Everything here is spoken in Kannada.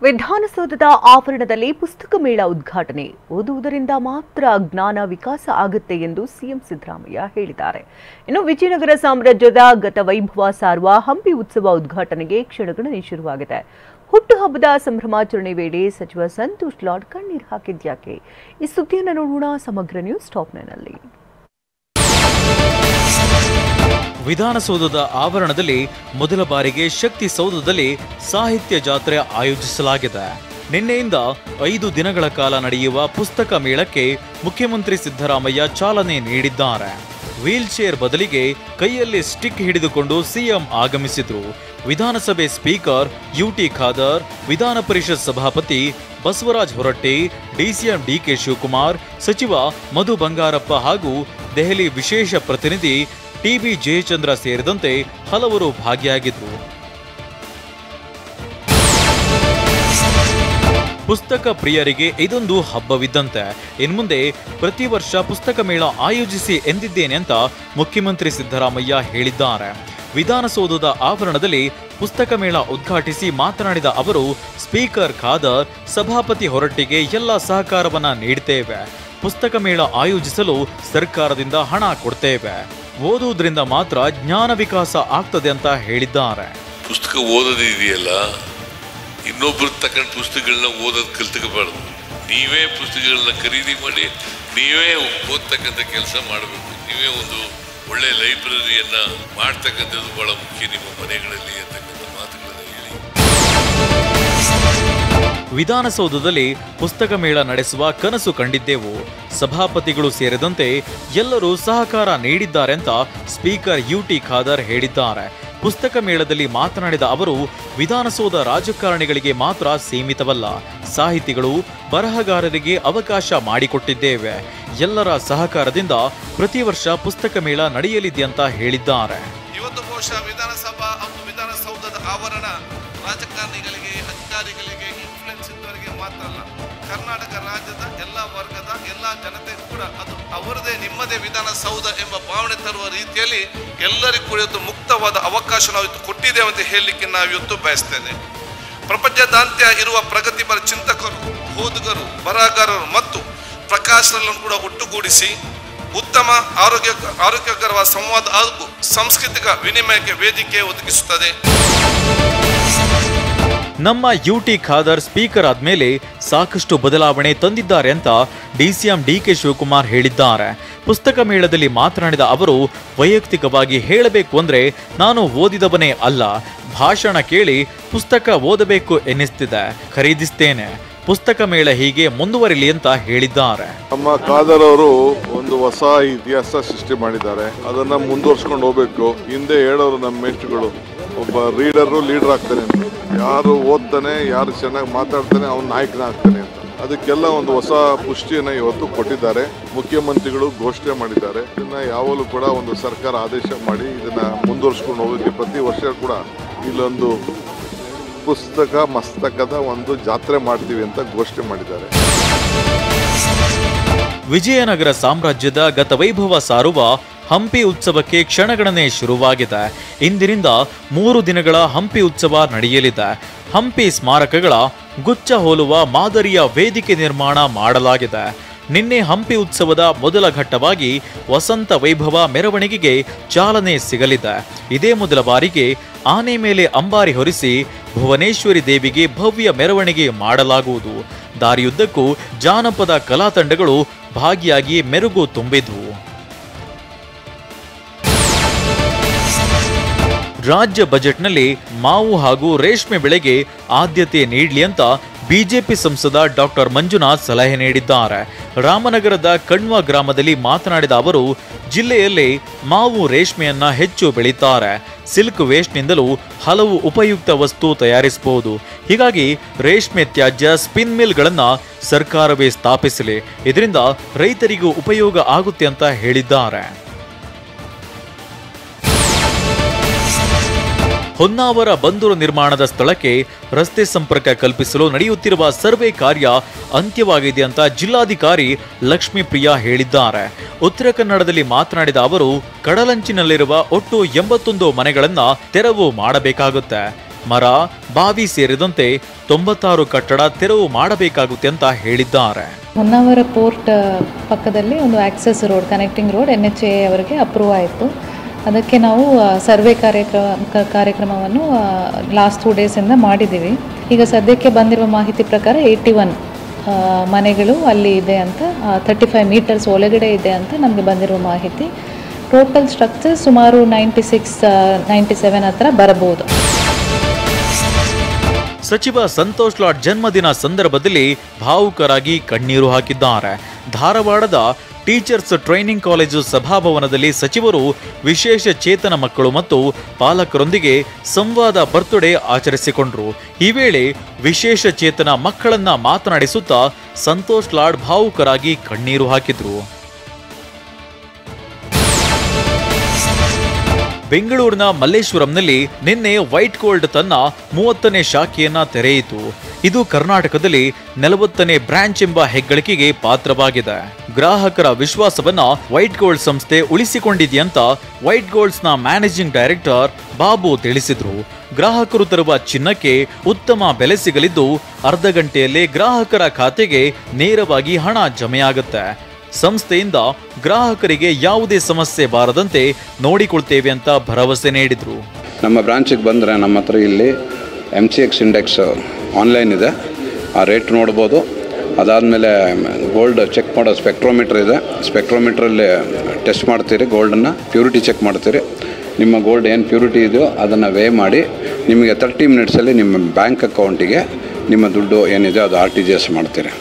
ವಿಧಾನಸೌಧದ ಆವರಣದಲ್ಲಿ ಪುಸ್ತಕ ಮೇಳ ಉದ್ಘಾಟನೆ. ಓದುವುದರಿಂದ ಮಾತ್ರ ಜ್ಞಾನ ವಿಕಾಸ ಆಗುತ್ತೆ ಎಂದು ಸಿಎಂ ಸಿದ್ದರಾಮಯ್ಯ ಹೇಳಿದ್ದಾರೆ. ಇನ್ನು ವಿಜಯನಗರ ಸಾಮ್ರಾಜ್ಯದ ಗತವೈಭವ ಸಾರುವ ಹಂಪಿ ಉತ್ಸವ ಉದ್ಘಾಟನೆಗೆ ಕ್ಷಣಗಣನೆ ಶುರುವಾಗಿದೆ. ಹುಟ್ಟುಹಬ್ಬದ ಸಂಭ್ರಮಾಚರಣೆ ವೇಳೆ ಸಚಿವ ಸಂತೋಷ್ ಲಾಡ್ ಕಣ್ಣೀರು ಹಾಕಿದ್ಯಾಕೆ? ಈ ಸುದ್ದಿಯನ್ನು ನೋಡೋಣ ಸಮಗ್ರ ನ್ಯೂಸ್ ಟಾಪ್ 9ನಲ್ಲಿ. ವಿಧಾನಸೌಧದ ಆವರಣದಲ್ಲಿ ಮೊದಲ ಬಾರಿಗೆ ಶಕ್ತಿ ಸೌಧದಲ್ಲಿ ಸಾಹಿತ್ಯ ಜಾತ್ರೆ ಆಯೋಜಿಸಲಾಗಿದೆ. ನಿನ್ನೆಯಿಂದ 5 ದಿನಗಳ ಕಾಲ ನಡೆಯುವ ಪುಸ್ತಕ ಮೇಳಕ್ಕೆ ಮುಖ್ಯಮಂತ್ರಿ ಸಿದ್ದರಾಮಯ್ಯ ಚಾಲನೆ ನೀಡಿದ್ದಾರೆ. ವೀಲ್ ಚೇರ್ ಬದಲಿಗೆ ಕೈಯಲ್ಲಿ ಸ್ಟಿಕ್ ಹಿಡಿದುಕೊಂಡು ಸಿಎಂ ಆಗಮಿಸಿದ್ರು. ವಿಧಾನಸಭೆ ಸ್ಪೀಕರ್ ಯುಟಿ ಖಾದರ್, ವಿಧಾನ ಪರಿಷತ್ ಸಭಾಪತಿ ಬಸವರಾಜ ಹೊರಟ್ಟಿ, ಡಿಸಿಎಂ ಡಿಕೆ ಶಿವಕುಮಾರ್, ಸಚಿವ ಮಧು ಬಂಗಾರಪ್ಪ ಹಾಗೂ ದೆಹಲಿ ವಿಶೇಷ ಪ್ರತಿನಿಧಿ ಟಿಬಿ ಜಯಚಂದ್ರ ಸೇರಿದಂತೆ ಹಲವರು ಭಾಗಿಯಾಗಿದ್ದರು. ಪುಸ್ತಕ ಪ್ರಿಯರಿಗೆ ಇದೊಂದು ಹಬ್ಬವಿದ್ದಂತೆ. ಇನ್ಮುಂದೆ ಪ್ರತಿ ವರ್ಷ ಪುಸ್ತಕ ಮೇಳ ಆಯೋಜಿಸಿ ಎಂದಿದ್ದೇನೆ ಅಂತ ಮುಖ್ಯಮಂತ್ರಿ ಸಿದ್ದರಾಮಯ್ಯ ಹೇಳಿದ್ದಾರೆ. ವಿಧಾನಸೌಧದ ಆವರಣದಲ್ಲಿ ಪುಸ್ತಕ ಮೇಳ ಉದ್ಘಾಟಿಸಿ ಮಾತನಾಡಿದ ಅವರು, ಸ್ಪೀಕರ್ ಖಾದರ್, ಸಭಾಪತಿ ಹೊರಟ್ಟಿಗೆ ಎಲ್ಲ ಸಹಕಾರವನ್ನ ನೀಡುತ್ತೇವೆ. ಪುಸ್ತಕ ಮೇಳ ಆಯೋಜಿಸಲು ಸರ್ಕಾರದಿಂದ ಹಣ ಕೊಡ್ತೇವೆ. ಓದುವುದರಿಂದ ಮಾತ್ರ ಜ್ಞಾನ ವಿಕಾಸ ಆಗ್ತದೆ ಅಂತ ಹೇಳಿದ್ದಾರೆ. ಪುಸ್ತಕ ಓದೋದಿದೆಯಲ್ಲ, ಇನ್ನೊಬ್ರು ತಗೊಂಡು ಪುಸ್ತಕಗಳನ್ನ ಓದೋದು ಕಲ್ತ್ಕೋಬಾರ್ದು. ನೀವೇ ಪುಸ್ತಕಗಳನ್ನ ಖರೀದಿ ಮಾಡಿ ನೀವೇ ಓದ್ತಕ್ಕಂಥ ಕೆಲಸ ಮಾಡಬೇಕು. ನೀವೇ ಒಂದು ಒಳ್ಳೆ ಲೈಬ್ರರಿಯನ್ನ ಮಾಡ್ತಕ್ಕಂಥದ್ದು ಬಹಳ ಮುಖ್ಯ ನಿಮ್ಮ ಮನೆಗಳಲ್ಲಿ ಅಂತಕ್ಕಂಥ ಮಾತುಗಳನ್ನ ಹೇಳಿ. ವಿಧಾನಸೌಧದಲ್ಲಿ ಪುಸ್ತಕ ಮೇಳ ನಡೆಸುವ ಕನಸು ಕಂಡಿದ್ದೆವು. ಸಭಾಪತಿಗಳು ಸೇರಿದಂತೆ ಎಲ್ಲರೂ ಸಹಕಾರ ನೀಡಿದ್ದಾರೆ ಅಂತ ಸ್ಪೀಕರ್ ಯುಟಿ ಖಾದರ್ ಹೇಳಿದ್ದಾರೆ. ಪುಸ್ತಕ ಮೇಳದಲ್ಲಿ ಮಾತನಾಡಿದ ಅವರು, ವಿಧಾನಸೌಧ ರಾಜಕಾರಣಿಗಳಿಗೆ ಮಾತ್ರ ಸೀಮಿತವಲ್ಲ, ಸಾಹಿತಿಗಳು, ಬರಹಗಾರರಿಗೆ ಅವಕಾಶ ಮಾಡಿಕೊಟ್ಟಿದ್ದೇವೆ. ಎಲ್ಲರ ಸಹಕಾರದಿಂದ ಪ್ರತಿ ವರ್ಷ ಪುಸ್ತಕ ಮೇಳ ನಡೆಯಲಿದೆ ಅಂತ ಹೇಳಿದ್ದಾರೆ. ಇವತ್ತು ಬಹುಶಃ ವಿಧಾನಸೌಧದ ಆವರಣ ರಾಜಕಾರಣಿಗಳಿಗೆ, ಅಧಿಕಾರಿಗಳಿಗೆ, ಇನ್ಫ್ಲುಯೆನ್ಸ್ ಇದ್ದವರಿಗೆ ಮಾತ್ರ ಅಲ್ಲ, ಕರ್ನಾಟಕ ರಾಜ್ಯದ ಎಲ್ಲ ವರ್ಗದ ಎಲ್ಲ ಜನತೆ ಕೂಡ ಅದು ಅವರದೇ ನಿಮ್ಮದೇ ವಿಧಾನಸೌಧ ಎಂಬ ಭಾವನೆ ತರುವ ರೀತಿಯಲ್ಲಿ ಎಲ್ಲರಿಗೂ ಕೂಡ ಇವತ್ತು ಮುಕ್ತವಾದ ಅವಕಾಶ ನಾವು ಇವತ್ತು ಕೊಟ್ಟಿದ್ದೇವೆ ಅಂತ ಹೇಳಲಿಕ್ಕೆ ನಾವು ಇವತ್ತು ಬಯಸ್ತೇನೆ. ಪ್ರಪಂಚದಾದ್ಯಂತ ಇರುವ ಪ್ರಗತಿಪರ ಚಿಂತಕರು, ಓದುಗರು, ಬರಹಗಾರರು ಮತ್ತು ಪ್ರಕಾಶಕರನ್ನು ಕೂಡ ಒಟ್ಟುಗೂಡಿಸಿ ಉತ್ತಮ ಆರೋಗ್ಯಕರವಾದ ಸಂವಾದ ಹಾಗೂ ಸಾಂಸ್ಕೃತಿಕ ವಿನಿಮಯಕ್ಕೆ ವೇದಿಕೆ ಒದಗಿಸುತ್ತದೆ. ನಮ್ಮ ಯುಟಿ ಖಾದರ್ ಸ್ಪೀಕರ್ ಆದ್ಮೇಲೆ ಸಾಕಷ್ಟು ಬದಲಾವಣೆ ತಂದಿದ್ದಾರೆ ಅಂತ ಡಿಸಿಎಂ ಡಿಕೆ ಶಿವಕುಮಾರ್ ಹೇಳಿದ್ದಾರೆ. ಪುಸ್ತಕ ಮೇಳದಲ್ಲಿ ಮಾತನಾಡಿದ ಅವರು, ವೈಯಕ್ತಿಕವಾಗಿ ಹೇಳಬೇಕು ಅಂದ್ರೆ ನಾನು ಓದಿದವನೇ ಅಲ್ಲ, ಭಾಷಣ ಕೇಳಿ ಪುಸ್ತಕ ಓದಬೇಕು ಎನ್ನಿಸ್ತಿದೆ, ಖರೀದಿಸ್ತೇನೆ. ಪುಸ್ತಕ ಮೇಳ ಹೀಗೆ ಮುಂದುವರಿಲಿ ಅಂತ ಹೇಳಿದ್ದಾರೆ. ನಮ್ಮ ಖಾದರ್ ಅವರು ಒಂದು ಹೊಸ ಇತಿಹಾಸ ಸೃಷ್ಟಿ ಮಾಡಿದ್ದಾರೆ. ಅದನ್ನ ಮುಂದುವರ್ಸ್ಕೊಂಡು ಹೋಗ್ಬೇಕು. ಹಿಂದೆ ಹೇಳೋರು ನಮ್ಮ ಮೇಷ್ಟ್ರುಗಳು, ಒಬ್ಬ ರೀಡರು ಲೀಡರ್ ಆಗ್ತಾನೆ ಅಂತ. ಯಾರು ಓದ್ತಾನೆ, ಯಾರು ಚೆನ್ನಾಗಿ ಮಾತಾಡ್ತಾನೆ, ಅವನ ನಾಯಕನಾಗ್ತಾನೆ ಅಂತ. ಅದಕ್ಕೆಲ್ಲ ಒಂದು ಹೊಸ ಪುಷ್ಟಿಯನ್ನು ಇವತ್ತು ಕೊಟ್ಟಿದ್ದಾರೆ. ಮುಖ್ಯಮಂತ್ರಿಗಳು ಘೋಷಣೆ ಮಾಡಿದ್ದಾರೆ. ಇದನ್ನ ಯಾವಾಗಲೂ ಕೂಡ ಒಂದು ಸರ್ಕಾರ ಆದೇಶ ಮಾಡಿ ಇದನ್ನ ಮುಂದುವರ್ಸ್ಕೊಂಡು ಹೋಗೋಕ್ಕೆ ಪ್ರತಿ ವರ್ಷ ಕೂಡ ಇಲ್ಲೊಂದು ಪುಸ್ತಕ ಮಸ್ತಕದ ಒಂದು ಜಾತ್ರೆ ಮಾಡ್ತೀವಿ ಅಂತ ಘೋಷಣೆ ಮಾಡಿದ್ದಾರೆ. ವಿಜಯನಗರ ಸಾಮ್ರಾಜ್ಯದ ಗತವೈಭವ ಸಾರುವ ಹಂಪಿ ಉತ್ಸವಕ್ಕೆ ಕ್ಷಣಗಣನೆ ಶುರುವಾಗಿದೆ. ಇಂದಿನಿಂದ 3 ದಿನಗಳ ಹಂಪಿ ಉತ್ಸವ ನಡೆಯಲಿದೆ. ಹಂಪಿ ಸ್ಮಾರಕಗಳ ಗುಚ್ಛ ಹೋಲುವ ಮಾದರಿಯ ವೇದಿಕೆ ನಿರ್ಮಾಣ ಮಾಡಲಾಗಿದೆ. ನಿನ್ನೆ ಹಂಪಿ ಉತ್ಸವದ ಮೊದಲ ಘಟ್ಟವಾಗಿ ವಸಂತ ವೈಭವ ಮೆರವಣಿಗೆಗೆ ಚಾಲನೆ ಸಿಗಲಿದೆ. ಇದೇ ಮೊದಲ ಬಾರಿಗೆ ಆನೆ ಮೇಲೆ ಅಂಬಾರಿ ಹೊರಿಸಿ ಭುವನೇಶ್ವರಿ ದೇವಿಗೆ ಭವ್ಯ ಮೆರವಣಿಗೆ ಮಾಡಲಾಗುವುದು. ದಾರಿಯುದ್ದಕ್ಕೂ ಜಾನಪದ ಕಲಾ ತಂಡಗಳು ಭಾಗಿಯಾಗಿ ಮೆರುಗು ತುಂಬಿದ್ವು. ರಾಜ್ಯ ಬಜೆಟ್ನಲ್ಲಿ ಮಾವು ಹಾಗೂ ರೇಷ್ಮೆ ಬೆಳೆಗೆ ಆದ್ಯತೆ ನೀಡಲಿ ಅಂತ ಬಿಜೆಪಿ ಸಂಸದ ಡಾಕ್ಟರ್ ಮಂಜುನಾಥ್ ಸಲಹೆ ನೀಡಿದ್ದಾರೆ. ರಾಮನಗರದ ಕಣ್ವ ಗ್ರಾಮದಲ್ಲಿ ಮಾತನಾಡಿದ ಅವರು, ಜಿಲ್ಲೆಯಲ್ಲಿ ಮಾವು ರೇಷ್ಮೆಯನ್ನ ಹೆಚ್ಚು ಬೆಳೀತಾರೆ. ಸಿಲ್ಕ್ ವೇಸ್ಟ್ನಿಂದಲೂ ಹಲವು ಉಪಯುಕ್ತ ವಸ್ತು ತಯಾರಿಸಬಹುದು. ಹೀಗಾಗಿ ರೇಷ್ಮೆ ತ್ಯಾಜ್ಯ ಸ್ಪಿನ್ ಮಿಲ್ಗಳನ್ನು ಸರ್ಕಾರವೇ ಸ್ಥಾಪಿಸಲಿ. ಇದರಿಂದ ರೈತರಿಗೂ ಉಪಯೋಗ ಆಗುತ್ತೆ ಅಂತ ಹೇಳಿದ್ದಾರೆ. ಹೊನ್ನಾವರ ಬಂದರು ನಿರ್ಮಾಣದ ಸ್ಥಳಕ್ಕೆ ರಸ್ತೆ ಸಂಪರ್ಕ ಕಲ್ಪಿಸಲು ನಡೆಯುತ್ತಿರುವ ಸರ್ವೆ ಕಾರ್ಯ ಅಂತ್ಯವಾಗಿದೆ ಅಂತ ಜಿಲ್ಲಾಧಿಕಾರಿ ಲಕ್ಷ್ಮೀಪ್ರಿಯಾ ಹೇಳಿದ್ದಾರೆ. ಉತ್ತರ ಕನ್ನಡದಲ್ಲಿ ಮಾತನಾಡಿದ ಅವರು, ಕಡಲಂಚಿನಲ್ಲಿರುವ ಒಟ್ಟು 81 ಮನೆಗಳನ್ನು ತೆರವು ಮಾಡಬೇಕಾಗುತ್ತೆ. ಮರ, ಬಾವಿ ಸೇರಿದಂತೆ 96 ಕಟ್ಟಡ ತೆರವು ಮಾಡಬೇಕಾಗುತ್ತೆ ಅಂತ ಹೇಳಿದ್ದಾರೆ. ಹೊನ್ನಾವರ ಪೋರ್ಟ್ ಪಕ್ಕದಲ್ಲಿ ಒಂದು access road, connecting road NHA ಅವರಿಗೆ ಅಪ್ರೂವ್ ಆಯಿತು. ಅದಕ್ಕೆ ನಾವು ಸರ್ವೆ ಕಾರ್ಯಕ್ರಮವನ್ನು ಲಾಸ್ಟ್ 2 ಡೇಸಿಂದ ಮಾಡಿದ್ದೀವಿ. ಈಗ ಸದ್ಯಕ್ಕೆ ಬಂದಿರುವ ಮಾಹಿತಿ ಪ್ರಕಾರ 81 ಮನೆಗಳು ಅಲ್ಲಿ ಇದೆ ಅಂತ, 35 ಮೀಟರ್ಸ್ ಒಳಗಡೆ ಇದೆ ಅಂತ ನಮಗೆ ಬಂದಿರುವ ಮಾಹಿತಿ. ಟೋಟಲ್ ಸ್ಟ್ರಕ್ಚರ್ ಸುಮಾರು 96-97 ಹತ್ರ ಬರಬಹುದು. ಸಚಿವ ಸಂತೋಷ್ ಲಾಡ್ ಜನ್ಮದಿನ ಸಂದರ್ಭದಲ್ಲಿ ಭಾವುಕರಾಗಿ ಕಣ್ಣೀರು ಹಾಕಿದ್ದಾರೆ. ಧಾರವಾಡದ ಟೀಚರ್ಸ್ ಟ್ರೈನಿಂಗ್ ಕಾಲೇಜು ಸಭಾಭವನದಲ್ಲಿ ಸಚಿವರು ವಿಶೇಷ ಚೇತನ ಮಕ್ಕಳು ಮತ್ತು ಪಾಲಕರೊಂದಿಗೆ ಸಂವಾದ ಬರ್ತ್ಡೇ ಆಚರಿಸಿಕೊಂಡರು. ಈ ವೇಳೆ ವಿಶೇಷ ಚೇತನ ಮಕ್ಕಳನ್ನ ಮಾತನಾಡಿಸುತ್ತಾ ಸಂತೋಷ್ ಲಾಡ್ ಭಾವುಕರಾಗಿ ಕಣ್ಣೀರು ಹಾಕಿದ್ರು. ಬೆಂಗಳೂರಿನ ಮಲ್ಲೇಶ್ವರಂನಲ್ಲಿ ನಿನ್ನೆ ವೈಟ್ ಗೋಲ್ಡ್ ತನ್ನ 30ನೇ ಶಾಖೆಯನ್ನ ತೆರೆಯಿತು. ಇದು ಕರ್ನಾಟಕದಲ್ಲಿ 40ನೇ ಬ್ರಾಂಚ್ ಎಂಬ ಹೆಗ್ಗಳಿಕೆಗೆ ಪಾತ್ರವಾಗಿದೆ. ಗ್ರಾಹಕರ ವಿಶ್ವಾಸವನ್ನ ವೈಟ್ ಗೋಲ್ಡ್ ಸಂಸ್ಥೆ ಉಳಿಸಿಕೊಂಡಿದೆಯಂತ ವೈಟ್ ಗೋಲ್ಡ್ಸ್ನ ಮ್ಯಾನೇಜಿಂಗ್ ಡೈರೆಕ್ಟರ್ ಬಾಬು ತಿಳಿಸಿದ್ರು. ಗ್ರಾಹಕರು ತರುವ ಚಿನ್ನಕ್ಕೆ ಉತ್ತಮ ಬೆಲೆ ಸಿಗಲಿದ್ದು ಅರ್ಧ ಗಂಟೆಯಲ್ಲೇ ಗ್ರಾಹಕರ ಖಾತೆಗೆ ನೇರವಾಗಿ ಹಣ ಜಮೆಯಾಗುತ್ತೆ. ಸಂಸ್ಥೆಯಿಂದ ಗ್ರಾಹಕರಿಗೆ ಯಾವುದೇ ಸಮಸ್ಯೆ ಬಾರದಂತೆ ನೋಡಿಕೊಳ್ತೇವೆ ಅಂತ ಭರವಸೆ ನೀಡಿದ್ರು. ನಮ್ಮ ಬ್ರಾಂಚಿಗೆ ಬಂದರೆ ನಮ್ಮ ಹತ್ರ ಇಲ್ಲಿ MCX ಇಂಡೆಕ್ಸ್ ಆನ್ಲೈನ್ ಇದೆ, ಆ ರೇಟ್ ನೋಡ್ಬೋದು. ಅದಾದಮೇಲೆ ಗೋಲ್ಡ್ ಚೆಕ್ ಮಾಡೋ ಸ್ಪೆಕ್ಟ್ರೋಮೀಟ್ರ್ ಇದೆ, ಸ್ಪೆಕ್ಟ್ರೋಮೀಟ್ರಲ್ಲಿ ಟೆಸ್ಟ್ ಮಾಡ್ತೀರಿ, ಗೋಲ್ಡನ್ನು ಪ್ಯೂರಿಟಿ ಚೆಕ್ ಮಾಡ್ತೀರಿ. ನಿಮ್ಮ ಗೋಲ್ಡ್ ಏನು ಪ್ಯೂರಿಟಿ ಇದೆಯೋ ಅದನ್ನು ವೇ ಮಾಡಿ ನಿಮಗೆ 30 ಮಿನಿಟ್ಸಲ್ಲಿ ನಿಮ್ಮ ಬ್ಯಾಂಕ್ ಅಕೌಂಟಿಗೆ ನಿಮ್ಮ ದುಡ್ಡು ಏನಿದೆ ಅದು RTGS ಮಾಡ್ತೀರಿ.